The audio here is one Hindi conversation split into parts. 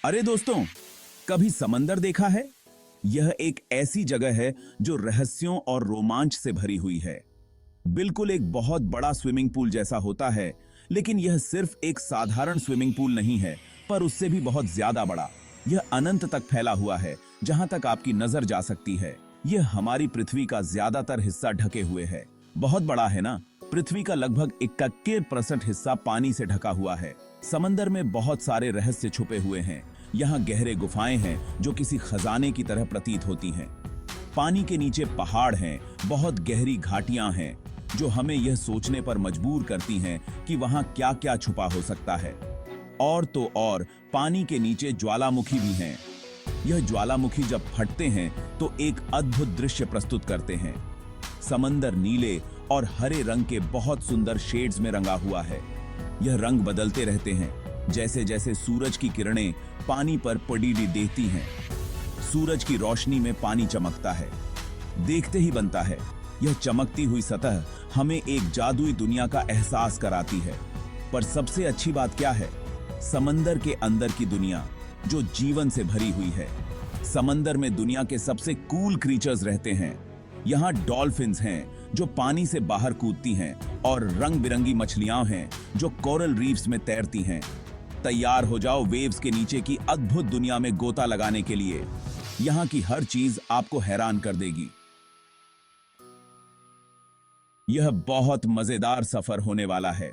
अरे दोस्तों, कभी समंदर देखा है? यह एक ऐसी जगह है जो रहस्यों और रोमांच से भरी हुई है। बिल्कुल एक बहुत बड़ा स्विमिंग पूल जैसा होता है, लेकिन यह सिर्फ एक साधारण स्विमिंग पूल नहीं है, पर उससे भी बहुत ज्यादा बड़ा। यह अनंत तक फैला हुआ है, जहां तक आपकी नजर जा सकती है। यह हमारी पृथ्वी का ज्यादातर हिस्सा ढके हुए है। बहुत बड़ा है ना? पृथ्वी का लगभग 71% हिस्सा पानी से ढका हुआ है। समंदर में बहुत सारे रहस्य छुपे हुए हैं। यहाँ गहरे गुफाएं हैं जो किसी खजाने की तरह प्रतीत होती हैं। पानी के नीचे पहाड़ हैं, बहुत गहरी घाटियां हैं जो हमें यह सोचने पर मजबूर करती हैं कि वहां क्या-क्या छुपा हो सकता है। और तो और पानी के नीचे ज्वालामुखी भी हैं। यह ज्वालामुखी जब फटते हैं तो एक अद्भुत दृश्य प्रस्तुत करते हैं। समंदर नीले और हरे रंग के बहुत सुंदर शेड्स में रंगा हुआ है। यह रंग बदलते रहते हैं जैसे जैसे सूरज की किरणें पानी पर पड़ीडी देती हैं। सूरज की रोशनी में पानी चमकता है, देखते ही बनता है। यह चमकती हुई सतह हमें एक जादुई दुनिया का एहसास कराती है। पर सबसे अच्छी बात क्या है? समंदर के अंदर की दुनिया जो जीवन से भरी हुई है। समंदर में दुनिया के सबसे कूल क्रीचर्स रहते हैं। यहाँ डॉल्फिन्स हैं जो पानी से बाहर कूदती हैं, और रंग बिरंगी मछलियां हैं जो कोरल रीफ्स में तैरती हैं। तैयार हो जाओ वेव्स के नीचे की अद्भुत दुनिया में गोता लगाने के लिए। यहाँ की हर चीज आपको हैरान कर देगी। यह बहुत मजेदार सफर होने वाला है।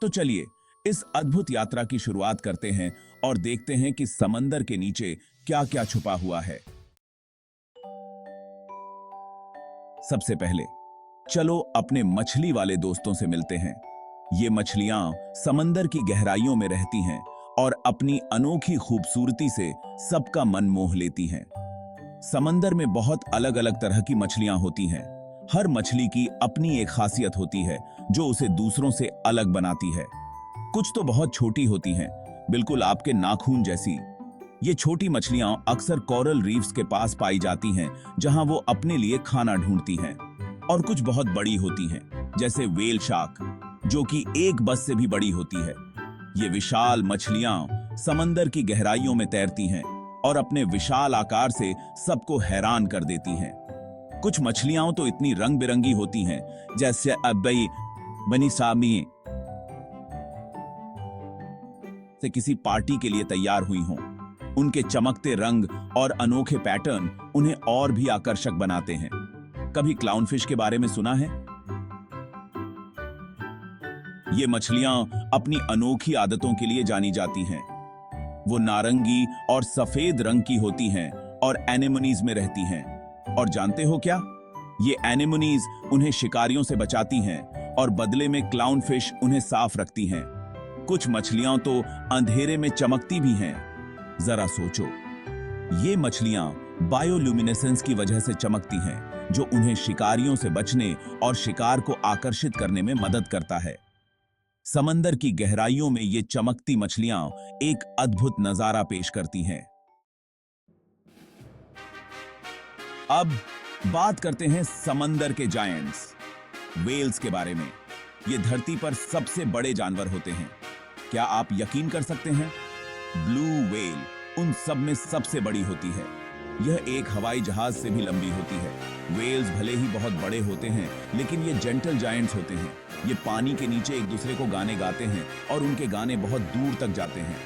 तो चलिए इस अद्भुत यात्रा की शुरुआत करते हैं और देखते हैं कि समंदर के नीचे क्या-क्या छुपा हुआ है। सबसे पहले चलो अपने मछली वाले दोस्तों से मिलते हैं। ये मछलियां समंदर की गहराइयों में रहती हैं और अपनी अनोखी खूबसूरती से सबका मन मोह लेती हैं। समंदर में बहुत अलग-अलग तरह की मछलियां होती हैं। हर मछली की अपनी एक खासियत होती है जो उसे दूसरों से अलग बनाती है। कुछ तो बहुत छोटी होती हैं, बिल्कुल आपके नाखून जैसी। ये छोटी मछलियां अक्सर कोरल रीफ्स के पास पाई जाती हैं, जहां वो अपने लिए खाना ढूंढती हैं। और कुछ बहुत बड़ी होती हैं, जैसे व्हेल शार्क, जो कि एक बस से भी बड़ी होती है। ये विशाल मछलियां समंदर की गहराइयों में तैरती हैं और अपने विशाल आकार से सबको हैरान कर देती हैं। कुछ मछलियां तो इतनी रंग बिरंगी होती हैं जैसे अबई बनीसामी से किसी पार्टी के लिए तैयार हुई हों। उनके चमकते रंग और अनोखे पैटर्न उन्हें और भी आकर्षक बनाते हैं। कभी क्लाउनफिश के बारे में सुना है? ये मछलियां अपनी अनोखी आदतों के लिए जानी जाती हैं। वो नारंगी और सफेद रंग की होती हैं और एनेमोनीज में रहती हैं। और जानते हो क्या? ये एनेमोनीज उन्हें शिकारियों से बचाती हैं और बदले में क्लाउनफिश उन्हें साफ रखती हैं। कुछ मछलियां तो अंधेरे में चमकती भी हैं। जरा सोचो, ये मछलियां बायोल्यूमिनेसेंस की वजह से चमकती हैं, जो उन्हें शिकारियों से बचने और शिकार को आकर्षित करने में मदद करता है। समंदर की गहराइयों में ये चमकती मछलियां एक अद्भुत नजारा पेश करती हैं। अब बात करते हैं समंदर के जायंट्स, व्हेल्स के बारे में। ये धरती पर सबसे बड़े जानवर होते हैं। क्या आप यकीन कर सकते हैं? ब्लू व्हेल उन सब में सबसे बड़ी होती है। यह एक हवाई जहाज से भी लंबी होती है। व्हेल्स भले ही बहुत बड़े होते हैं, लेकिन ये जेंटल जायंट्स होते हैं। ये पानी के नीचे एक दूसरे को गाने गाते हैं और उनके गाने बहुत दूर तक जाते हैं।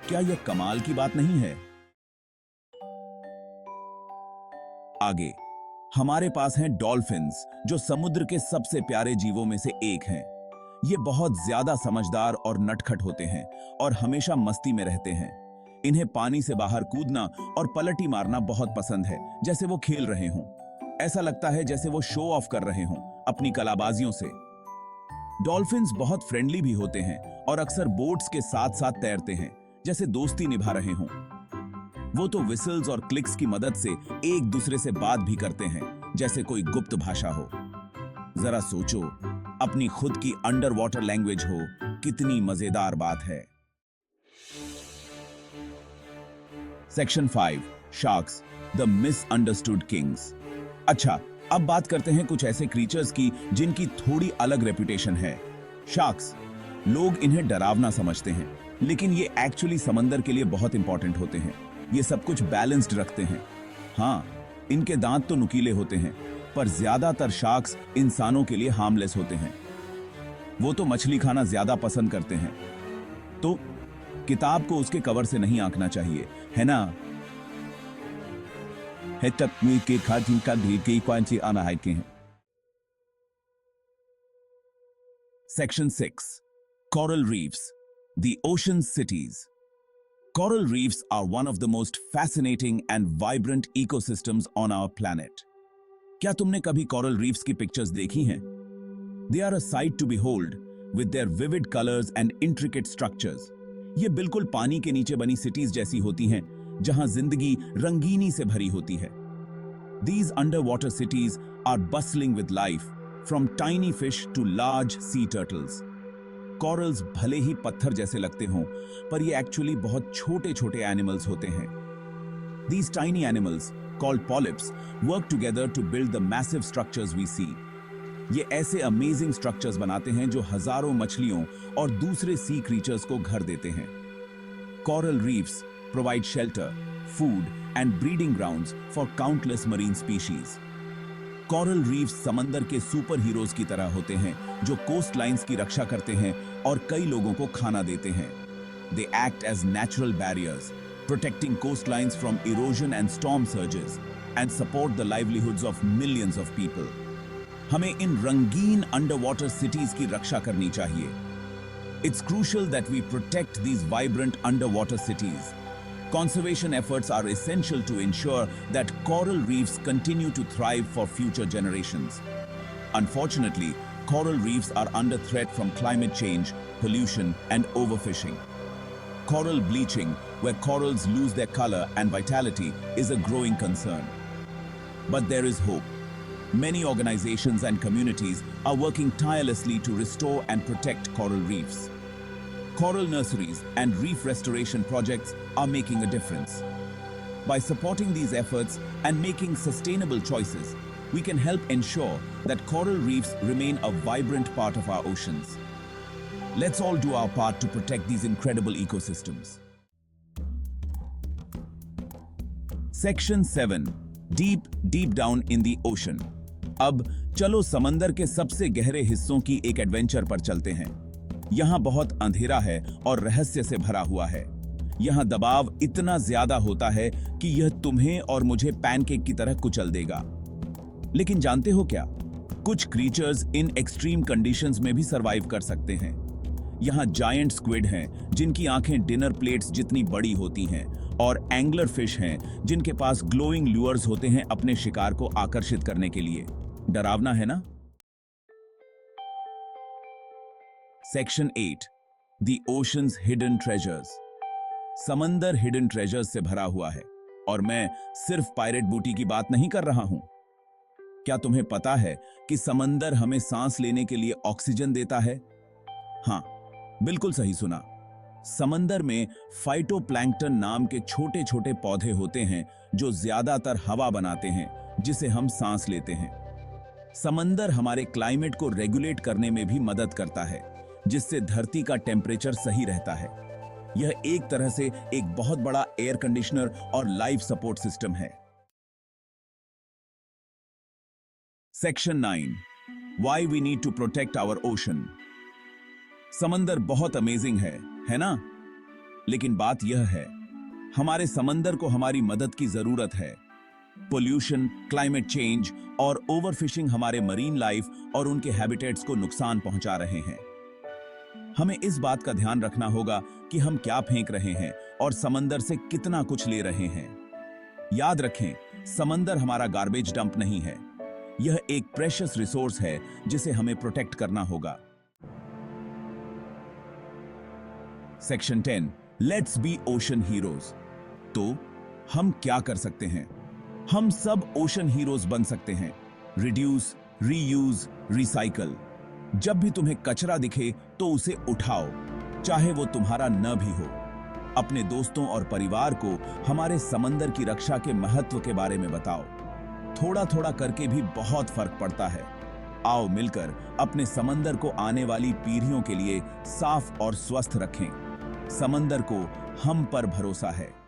क्या यह कमाल की बात नहीं है? आगे हमारे पास हैं डॉल्फिन्स, जो समुद्र के सबसे प्यारे जीवों में से एक हैं। ये बहुत ज्यादा समझदार और नटखट होते हैं और हमेशा मस्ती में रहते हैं। इन्हें पानी से बाहर कूदना और पलटी मारना बहुत पसंद है, जैसे वो खेल रहे हों। ऐसा लगता है जैसे वो शो ऑफ कर रहे हों अपनी कलाबाजियों से। डॉल्फिन्स बहुत फ्रेंडली भी होते हैं और अक्सर बोट्स के साथ साथ तैरते हैं, जैसे दोस्ती निभा रहे हों। वो तो विसल्स और क्लिक्स की मदद से एक दूसरे से बात भी करते हैं, जैसे कोई गुप्त भाषा हो। जरा सोचो, अपनी खुद की अंडर वाटर लैंग्वेज हो, कितनी मजेदार बात है। Section 5, sharks, the misunderstood Kings. अच्छा, अब बात करते हैं कुछ ऐसे क्रीचर्स की जिनकी थोड़ी अलग रेपुटेशन है। शार्क्स। लोग इन्हें डरावना समझते हैं, लेकिन ये एक्चुअली समंदर के लिए बहुत इंपॉर्टेंट होते हैं। ये सब कुछ बैलेंस्ड रखते हैं। हाँ, इनके दांत तो नुकीले होते हैं, पर ज्यादातर शार्क्स इंसानों के लिए हार्मलेस होते हैं। वो तो मछली खाना ज्यादा पसंद करते हैं। तो किताब को उसके कवर से नहीं आंकना चाहिए, है ना? Section 6. Coral reefs, the ocean cities. Coral reefs are one of the most fascinating and vibrant ecosystems on our planet. क्या तुमने कभी coral reefs की pictures देखी हैं? They are a sight to behold with their vivid colors and intricate structures. ये बिल्कुल पानी के नीचे बनी cities जैसी होती हैं, जहां जिंदगी रंगीनी से भरी होती है। These underwater cities are bustling with life, from tiny fish to large sea turtles. Corals भले ही पत्थर जैसे लगते हों, पर ये एक्चुअली बहुत छोटे-छोटे एनिमल्स होते हैं। These tiny animals, called polyps, work together to build the massive structures we see. ये ऐसे अमेजिंग स्ट्रक्चर्स बनाते हैं जो हजारों मछलियों और दूसरे सी क्रीचर्स को घर देते हैं। Coral reefs provide shelter, food and breeding grounds for countless marine species. Coral reefs समंदर के सुपर हीरोज की तरह होते हैं, जो कोस्ट लाइंस की रक्षा करते हैं और कई लोगों को खाना देते हैं। They act as natural barriers, protecting coastlines from erosion and storm surges, and support the livelihoods of millions of people. हमें इन रंगीन अंडरवाटर सिटीज की रक्षा करनी चाहिए। It's crucial that we protect these vibrant underwater cities. Conservation efforts are essential to ensure that coral reefs continue to thrive for future generations. Unfortunately, coral reefs are under threat from climate change, pollution, and overfishing. Coral bleaching, where corals lose their color and vitality, is a growing concern. But there is hope. Many organizations and communities are working tirelessly to restore and protect coral reefs. Coral nurseries and reef restoration projects are making a difference. By supporting these efforts and making sustainable choices, we can help ensure that coral reefs remain a vibrant part of our oceans. Let's all do our part to protect these incredible ecosystems. Section 7. Deep down in the ocean. अब चलो समंदर के सबसे गहरे हिस्सों की एक एडवेंचर पर चलते हैं। यहाँ बहुत अंधेरा है और रहस्य से भरा हुआ है। यहाँ दबाव इतना ज्यादा होता है कि यह तुम्हें और मुझे पैनकेक की तरह कुचल देगा। लेकिन जानते हो क्या? कुछ क्रीचर्स इन एक्सट्रीम कंडीशंस में भी सरवाइव कर सकते हैं। यहाँ जायंट स्क्विड हैं, जिनकी आंखें डिनर प्लेट्स जितनी बड़ी होती हैं, और एंगलर फिश हैं, जिनके पास ग्लोइंग ल्यूअर्स होते हैं अपने शिकार को आकर्षित करने के लिए। डरावना है ना? Section 8. The Ocean's Hidden Treasures. समंदर हिडन ट्रेजर्स से भरा हुआ है, और मैं सिर्फ पायरेट बूटी की बात नहीं कर रहा हूं। क्या तुम्हें पता है कि समंदर हमें सांस लेने के लिए ऑक्सीजन देता है? हाँ, बिल्कुल सही सुना। समंदर में फाइटोप्लैंक्टन नाम के छोटे छोटे पौधे होते हैं जो ज्यादातर हवा बनाते हैं, जिसे हम सांस लेते हैं। समंदर हमारे क्लाइमेट को रेगुलेट करने में भी मदद करता है, जिससे धरती का टेम्परेचर सही रहता है। यह एक तरह से एक बहुत बड़ा एयर कंडीशनर और लाइफ सपोर्ट सिस्टम है। Section 9. Why we need to protect our ocean. समंदर बहुत अमेजिंग है ना? लेकिन बात यह है, हमारे समंदर को हमारी मदद की जरूरत है। पोल्यूशन, क्लाइमेट चेंज और ओवरफिशिंग हमारे मरीन लाइफ और उनके हैबिटेट्स को नुकसान पहुंचा रहे हैं। हमें इस बात का ध्यान रखना होगा कि हम क्या फेंक रहे हैं और समंदर से कितना कुछ ले रहे हैं। याद रखें, समंदर हमारा गार्बेज डंप नहीं है। यह एक प्रेशियस रिसोर्स है जिसे हमें प्रोटेक्ट करना होगा। Section 10. Let's be ocean heroes. तो हम क्या कर सकते हैं? हम सब ओशन हीरोज बन सकते हैं। Reduce, reuse, recycle. जब भी तुम्हें कचरा दिखे तो उसे उठाओ, चाहे वो तुम्हारा न भी हो। अपने दोस्तों और परिवार को हमारे समंदर की रक्षा के महत्व के बारे में बताओ। थोड़ा थोड़ा करके भी बहुत फर्क पड़ता है। आओ मिलकर अपने समंदर को आने वाली पीढ़ियों के लिए साफ और स्वस्थ रखें। समंदर को हम पर भरोसा है।